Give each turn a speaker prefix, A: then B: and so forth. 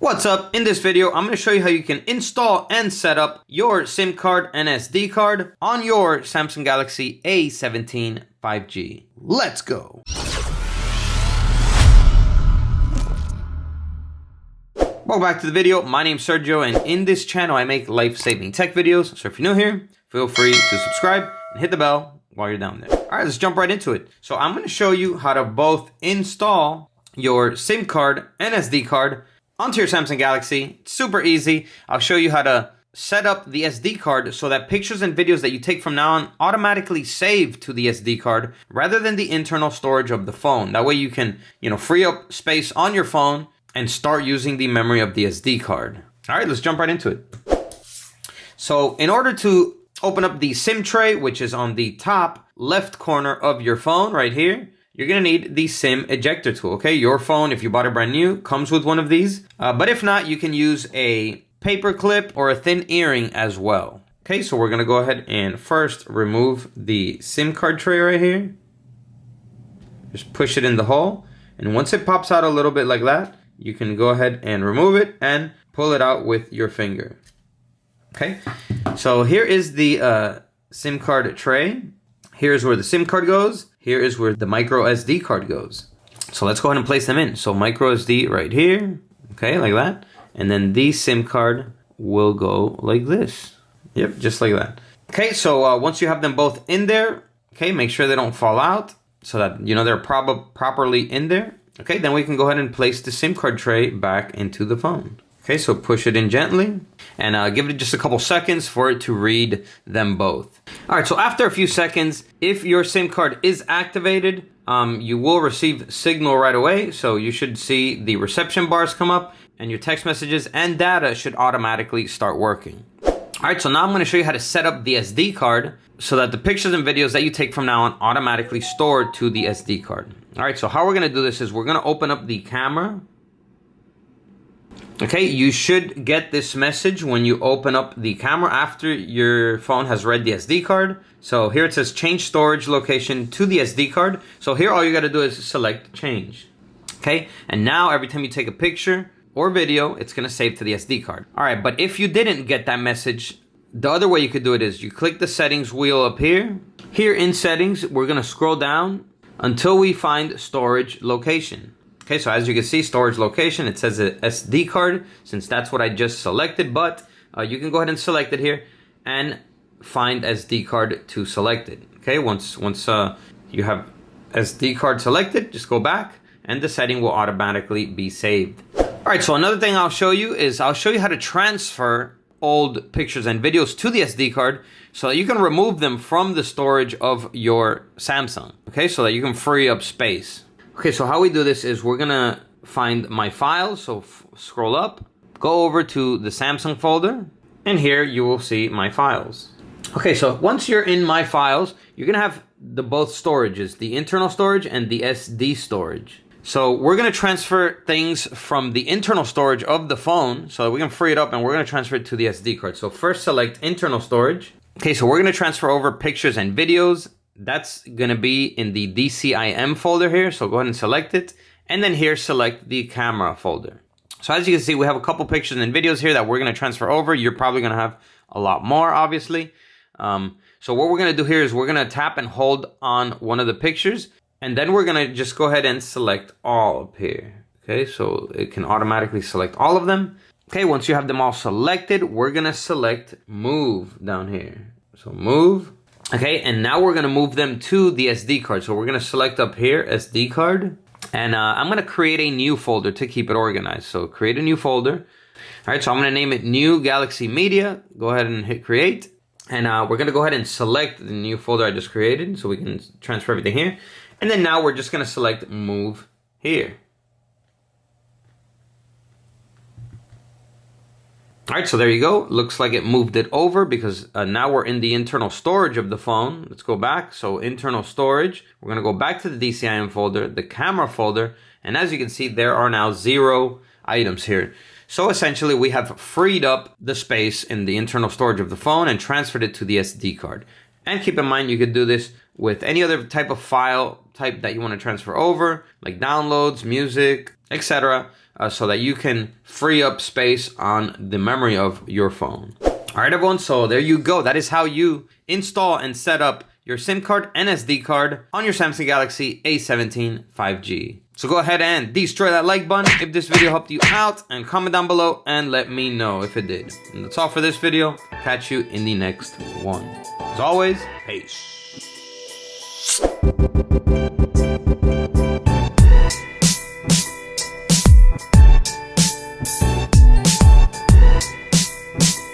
A: What's up? In this video, I'm going to show you how you can install and set up your SIM card and SD card on your Samsung Galaxy A17 5G. Let's go! Welcome back to the video. My name's Sergio, and in this channel, I make life-saving tech videos. So if you're new here, feel free to subscribe and hit the bell while you're down there. All right, let's jump right into it. So I'm going to show you how to both install your SIM card and SD card onto your Samsung Galaxy. It's super easy. I'll show you how to set up the SD card so that pictures and videos that you take from now on automatically save to the SD card rather than the internal storage of the phone. That way you can, free up space on your phone and start using the memory of the SD card. All right, let's jump right into it. So in order to open up the SIM tray, which is on the top left corner of your phone right here, you're going to need the SIM ejector tool, okay? Your phone, if you bought it brand new, comes with one of these. But if not, you can use a paper clip or a thin earring as well. Okay, so we're going to go ahead and first remove the SIM card tray right here. Just push it in the hole. And once it pops out a little bit like that, you can go ahead and remove it and pull it out with your finger. Okay, so here is the SIM card tray. Here's where the SIM card goes. Here is where the micro SD card goes. So let's go ahead and place them in. So micro SD right here, okay, like that. And then the SIM card will go like this. Yep, just like that. Okay, so once you have them both in there, okay, make sure they don't fall out so that, they're properly in there. Okay, then we can go ahead and place the SIM card tray back into the phone. Okay, so push it in gently and give it just a couple seconds for it to read them both. All right, so after a few seconds, if your SIM card is activated, you will receive signal right away. So you should see the reception bars come up and your text messages and data should automatically start working. All right, so now I'm going to show you how to set up the SD card so that the pictures and videos that you take from now on automatically store to the SD card. All right, so how we're going to do this is we're going to open up the camera. Okay, you should get this message when you open up the camera after your phone has read the SD card. So here it says change storage location to the SD card. So here all you got to do is select change. Okay, and now every time you take a picture or video, it's going to save to the SD card. All right, but if you didn't get that message, the other way you could do it is you click the settings wheel up here. Here in settings, we're going to scroll down until we find storage location. Okay, so as you can see, storage location, it says a SD card, since that's what I just selected, but you can go ahead and select it here and find SD card to select it. Okay, once you have SD card selected, just go back and the setting will automatically be saved. All right, so another thing I'll show you is I'll show you how to transfer old pictures and videos to the SD card so that you can remove them from the storage of your Samsung, okay, so that you can free up space. Okay, so how we do this is we're gonna find my files, so scroll up, go over to the Samsung folder, and here you will see my files. Okay, so once you're in my files, you're gonna have the both storages, the internal storage and the SD storage. So we're gonna transfer things from the internal storage of the phone so that we can free it up, and we're gonna transfer it to the SD card. So first select internal storage. Okay, so we're gonna transfer over pictures and videos. That's gonna be in the DCIM folder here, so go ahead and select it. And then here, select the camera folder. So as you can see, we have a couple pictures and videos here that we're gonna transfer over. You're probably gonna have a lot more, obviously. So what we're gonna do here is we're gonna tap and hold on one of the pictures, and then we're gonna just go ahead and select all up here. Okay, so it can automatically select all of them. Okay, once you have them all selected, we're gonna select move down here. So move. Okay, and now we're gonna move them to the SD card. So we're gonna select up here, SD card, and I'm gonna create a new folder to keep it organized. So create a new folder. All right, so I'm gonna name it New Galaxy Media. Go ahead and hit create. And we're gonna go ahead and select the new folder I just created so we can transfer everything here. And then now we're just gonna select move here. All right, so there you go. Looks like it moved it over because now we're in the internal storage of the phone. Let's go back. So internal storage, we're gonna go back to the DCIM folder, the camera folder, and as you can see, there are now 0 items here. So essentially we have freed up the space in the internal storage of the phone and transferred it to the SD card. And keep in mind, you could do this with any other type of file type that you want to transfer over, like downloads, music, etc., so that you can free up space on the memory of your phone. All right, everyone, so there you go. That is how you install and set up your SIM card and SD card on your Samsung Galaxy A17 5G. So go ahead and destroy that like button if this video helped you out, and comment down below and let me know if it did. And that's all for this video. Catch you in the next one. As always, peace.